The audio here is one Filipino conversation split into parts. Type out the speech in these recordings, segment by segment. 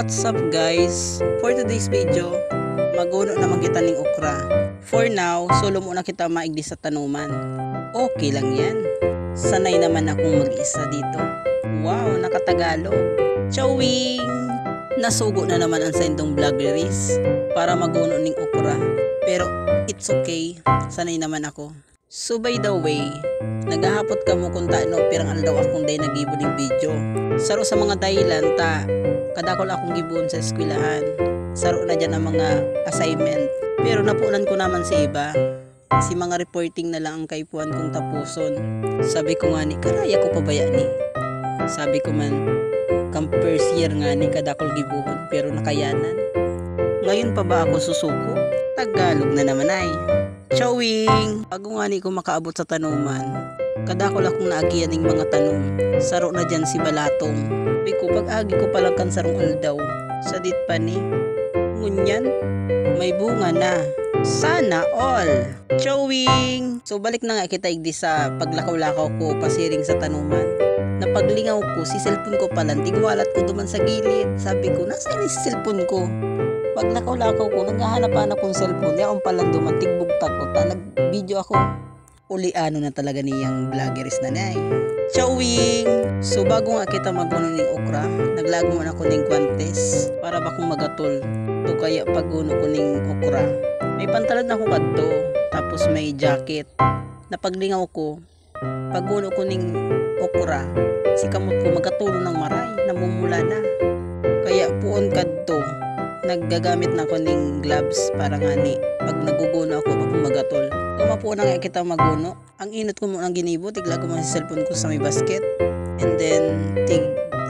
What's up guys? For today's video, maguno naman kita ng okra. For now, solo muna kita maigdi sa tanuman. Okay lang yan. Sanay naman akong mag-isa dito. Wow, nakatagalog. Chowing! Nasugo na naman ang sendong vloggeries para maguno ng okra. Pero it's okay, sanay naman ako. So by the way, naghahapot ka mo kung taano pirang aldaw akong day nagibo ng video. Saro sa mga dahilan ta kadakol akong gibuon sa eskwelahan. Saro na dyan ang mga assignment. Pero napunan ko naman si iba. Si mga reporting na lang ang kaipuan kong tapuson. Sabi ko nga ni, karaya ko pabaya ni. Sabi ko man, come first year nga ni kadakol gibuon pero nakayanan. Ngayon pa ba ako susuko? Tagalog na naman ay. Chowing! Bago nga ni ko makaabot sa tanuman, kadakol akong naagian ng mga tanong. Saro na dyan si Balatong. Sabi ko, pag-agi ko palang kan sarong aldaw. Sadit pa ni. Ngunyan, may bunga na. Sana all! Chowing! So balik na nga kita igdi sa paglakaw-lakaw ko pasiring sa tanuman. Napaglingaw ko, si cellphone ko palang tigwalat ko duman sa gilid. Sabi ko, nasaan si cellphone ko? Pag lakaw-lakaw ko, naghahanap-hanap kong cellphone. Di akong palang duman, tigbugta ko. Nag-video ako. Uliano na talaga niyang vloggeries na nay. Chowing! So bago nga kita maguno ng okra, naglago man ako ng guantes para ba kung magatol. To kaya paguno ko ng okra. May pantalon ako kadto, tapos may jacket. Napaglingaw ko, paguno ko ng okra, si kamot ko magatulo ng maray, namumula na. Kaya puon kadto, naggagamit na ako ng gloves para nga ni pag naguguno ako bakong magatol. Kumapuo na nga kita maguno. Ang inot ko muna ang ginibo, tigla ko muna si cellphone ko sa may basket. And then,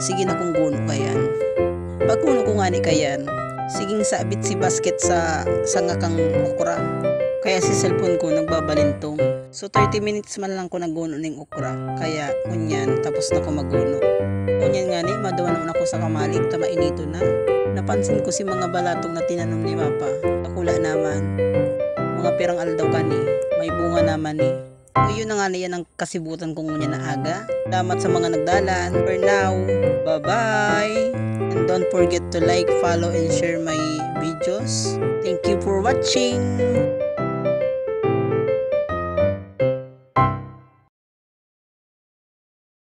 sige na kong guno kayan. Pag guno ko nga ni kayan, siging sabit si basket sa sangakang okra. Kaya si cellphone ko nagbabalintong. So 30 minutes man lang ko naguno ng okra. Kaya kunyan, tapos na ko maguno. Kunyan nga ni, madawan naman ako sa kamalig, tamainito na. Napansin ko si mga balatong na tinanom ni Papa. Nakula naman. Mga pirang aldaw ka ni, may bunga naman ni. Yun na nga na yan ang kasibutan kong ngunya na aga. Salamat sa mga nagdalan. For now, bye-bye! And don't forget to like, follow, and share my videos. Thank you for watching!